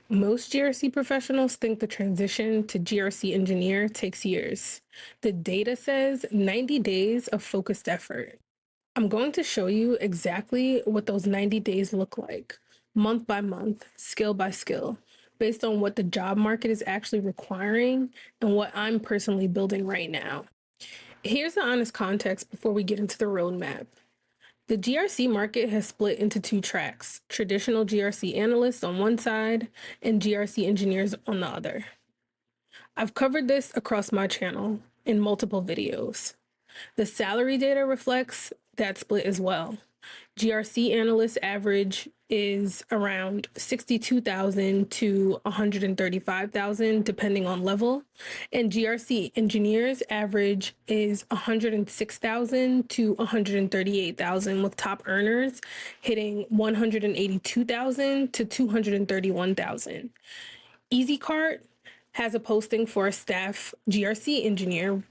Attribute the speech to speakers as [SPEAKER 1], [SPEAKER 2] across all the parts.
[SPEAKER 1] Most GRC professionals think the transition to GRC engineer takes years. The data says 90 days of focused effort. I'm going to show you exactly what those 90 days look like, month by month, skill by skill, based on what the job market is actually requiring and what I'm personally building right now. Here's the honest context before we get into the roadmap. The GRC market has split into two tracks, traditional GRC analysts on one side and GRC engineers on the other. I've covered this across my channel in multiple videos. The salary data reflects that split as well. GRC analyst average is around 62,000 to 135,000 depending on level, and GRC engineers average is 106,000 to 138,000 with top earners hitting 182,000 to 231,000. EasyCart has a posting for a staff GRC engineer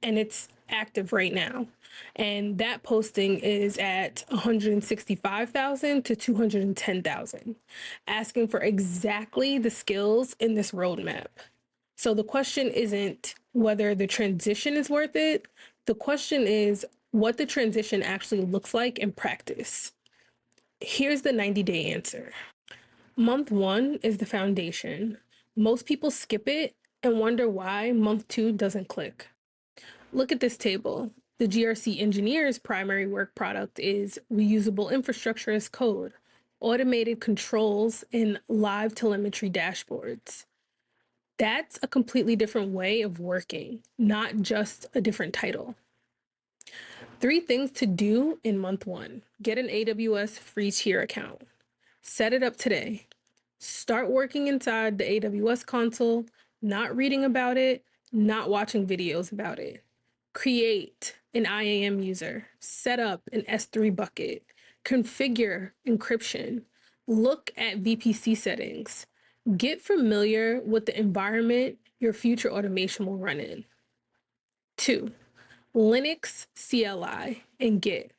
[SPEAKER 1] and it's active right now. And that posting is at 165,000 to 210,000, asking for exactly the skills in this roadmap. So the question isn't whether the transition is worth it. The question is what the transition actually looks like in practice. Here's the 90-day answer. Month one is the foundation. Most people skip it and wonder why month two doesn't click. Look at this table. The GRC engineer's primary work product is reusable infrastructure as code, automated controls, and live telemetry dashboards. That's a completely different way of working, not just a different title. 3 things to do in month one. Get an AWS free tier account. Set it up today. Start working inside the AWS console, not reading about it, not watching videos about it. Create an IAM user, set up an S3 bucket, configure encryption, look at VPC settings, get familiar with the environment your future automation will run in. 2, Linux CLI and Git.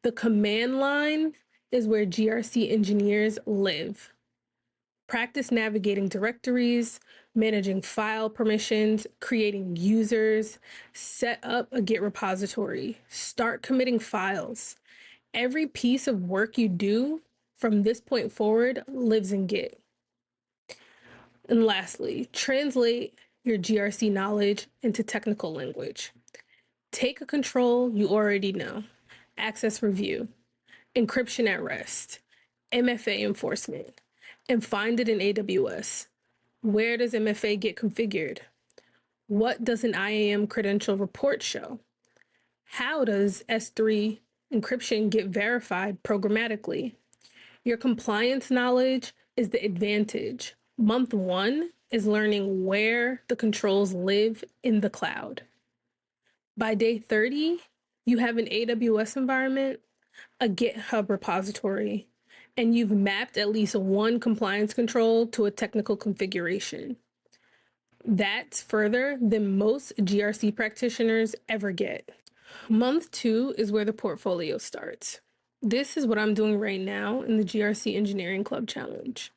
[SPEAKER 1] The command line is where GRC engineers live. Practice navigating directories, managing file permissions, creating users, set up a Git repository, start committing files. Every piece of work you do from this point forward lives in Git. And lastly, translate your GRC knowledge into technical language. Take a control you already know, access review, encryption at rest, MFA enforcement, and find it in AWS. Where does MFA get configured? What does an IAM credential report show? How does S3 encryption get verified programmatically? Your compliance knowledge is the advantage. Month one is learning where the controls live in the cloud. By day 30, you have an AWS environment, a GitHub repository, and you've mapped at least one compliance control to a technical configuration. That's further than most GRC practitioners ever get. Month two is where the portfolio starts. This is what I'm doing right now in the GRC Engineering Club Challenge.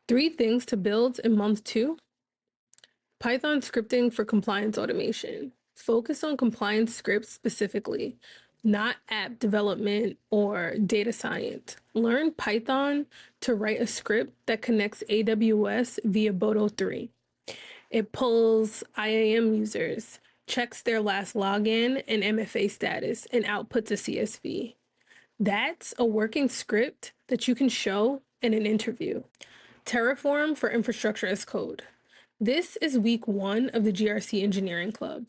[SPEAKER 1] 3 things to build in month two. Python scripting for compliance automation. Focus on compliance scripts specifically, not app development or data science. Learn Python to write a script that connects AWS via Boto 3. It pulls IAM users, checks their last login and MFA status, and outputs a CSV. That's a working script that you can show in an interview. Terraform for infrastructure as code. This is week 1 of the GRC Engineering Club.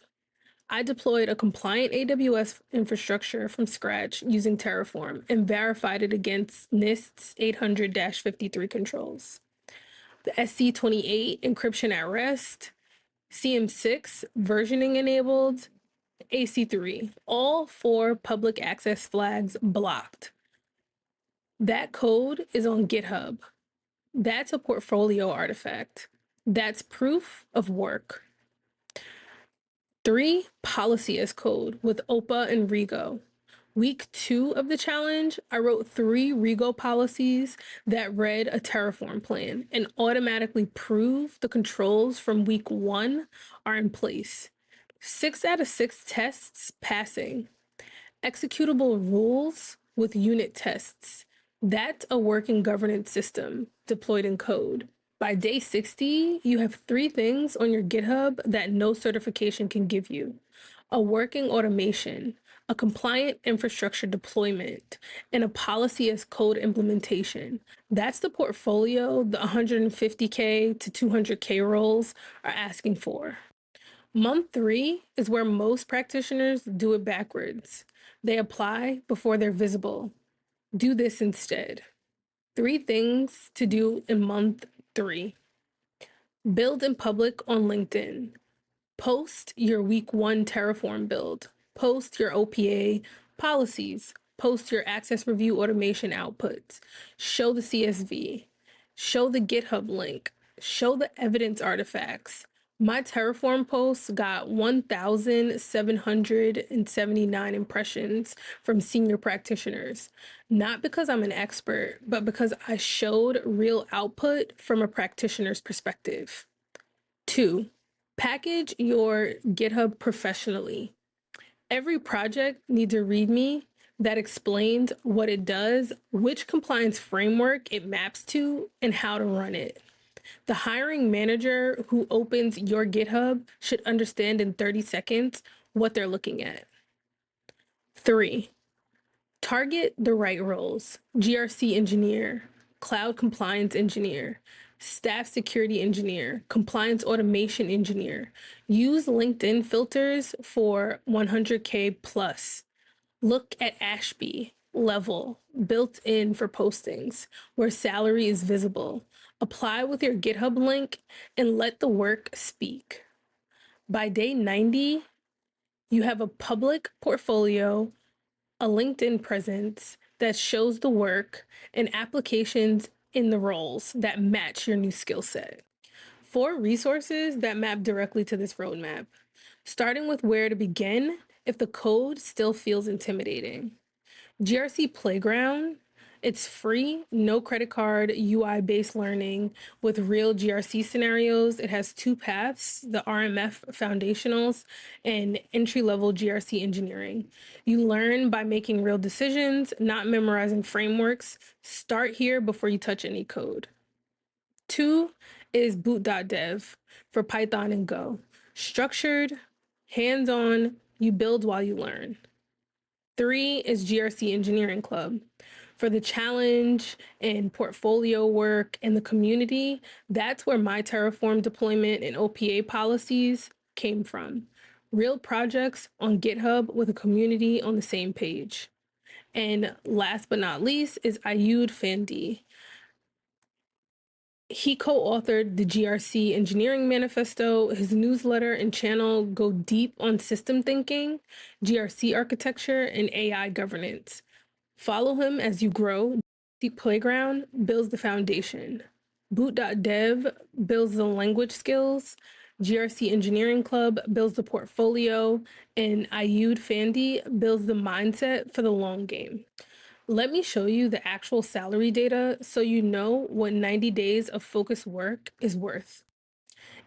[SPEAKER 1] I deployed a compliant AWS infrastructure from scratch using Terraform and verified it against NIST's 800-53 controls. The SC28 encryption at rest, CM6 versioning enabled, AC3, all 4 public access flags blocked. That code is on GitHub. That's a portfolio artifact. That's proof of work. 3, policy as code with OPA and Rego. Week 2 of the challenge, I wrote 3 Rego policies that read a Terraform plan and automatically prove the controls from week 1 are in place. 6 out of 6 tests passing. Executable rules with unit tests. That's a working governance system deployed in code. By day 60, you have 3 things on your GitHub that no certification can give you: a working automation, a compliant infrastructure deployment, and a policy as code implementation. That's the portfolio the 150K to 200K roles are asking for. Month 3 is where most practitioners do it backwards. They apply before they're visible. Do this instead. 3 things to do in month 3. Build in public on LinkedIn. Post your week 1 Terraform build. Post your OPA policies. Post your access review automation outputs. Show the CSV. Show the GitHub link. Show the evidence artifacts. My Terraform posts got 1,779 impressions from senior practitioners. Not because I'm an expert, but because I showed real output from a practitioner's perspective. 2. Package your GitHub professionally. Every project needs a README that explains what it does, which compliance framework it maps to, and how to run it. The hiring manager who opens your GitHub should understand in 30 seconds what they're looking at. 3. Target the right roles: GRC engineer, cloud compliance engineer, staff security engineer, compliance automation engineer. Use LinkedIn filters for 100K plus. Look at Ashby level built in for postings where salary is visible. Apply with your GitHub link and let the work speak. By day 90, you have a public portfolio, a LinkedIn presence that shows the work, and applications in the roles that match your new skill set. 4 resources that map directly to this roadmap, starting with where to begin if the code still feels intimidating. GRC Playground. It's free, no credit card, UI-based learning with real GRC scenarios. It has 2 paths: the RMF foundationals and entry-level GRC engineering. You learn by making real decisions, not memorizing frameworks. Start here before you touch any code. 2 is boot.dev for Python and Go. Structured, hands-on, you build while you learn. 3 is GRC Engineering Club. For the challenge and portfolio work and the community, that's where my Terraform deployment and OPA policies came from. Real projects on GitHub with a community on the same page. And last but not least is Ayud Fandi. He co-authored the GRC Engineering Manifesto. His newsletter and channel go deep on system thinking, GRC architecture, and AI governance. Follow him as you grow. GRC Playground builds the foundation. Boot.dev builds the language skills. GRC Engineering Club builds the portfolio. And Ayud Fandi builds the mindset for the long game. Let me show you the actual salary data so you know what 90 days of focused work is worth.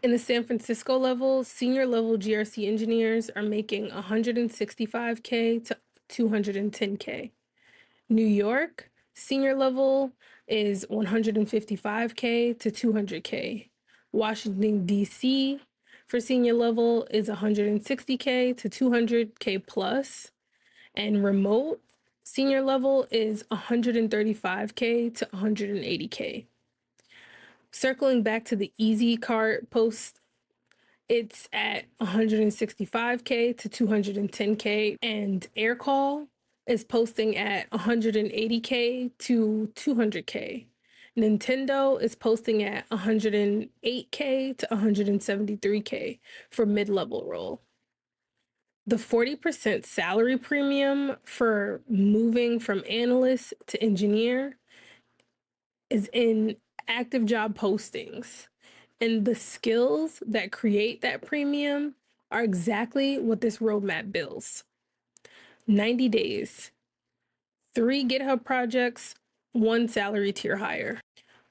[SPEAKER 1] In the San Francisco level, senior level GRC engineers are making 165K to 210K. New York, senior level is 155K to 200K. Washington, D.C. for senior level is 160K to 200K plus. And remote, senior level is 135K to 180K. Circling back to the Easy Card post, it's at 165K to 210K, and Aircall is posting at 180K to 200K. Nintendo is posting at 108K to 173K for mid-level role. The 40% salary premium for moving from analyst to engineer is in active job postings. And the skills that create that premium are exactly what this roadmap builds. 90 days, 3 GitHub projects, 1 salary tier higher.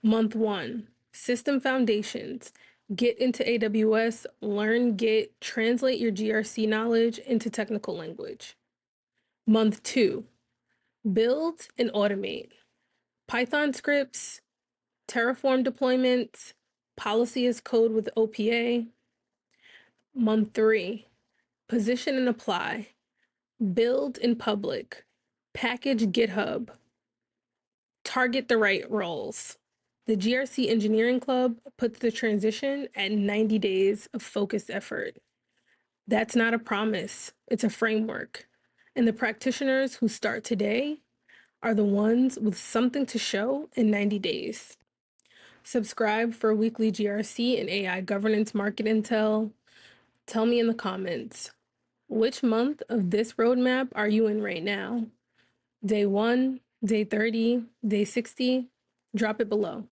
[SPEAKER 1] Month 1, system foundations. Get into AWS, learn Git, translate your GRC knowledge into technical language. Month 2, build and automate. Python scripts, Terraform deployments, policy as code with OPA. Month 3, position and apply. Build in public. Package GitHub. Target the right roles. The GRC Engineering Club puts the transition at 90 days of focused effort. That's not a promise, it's a framework. And the practitioners who start today are the ones with something to show in 90 days. Subscribe for weekly GRC and AI governance market intel. Tell me in the comments, which month of this roadmap are you in right now? Day 1, day 30, day 60? Drop it below.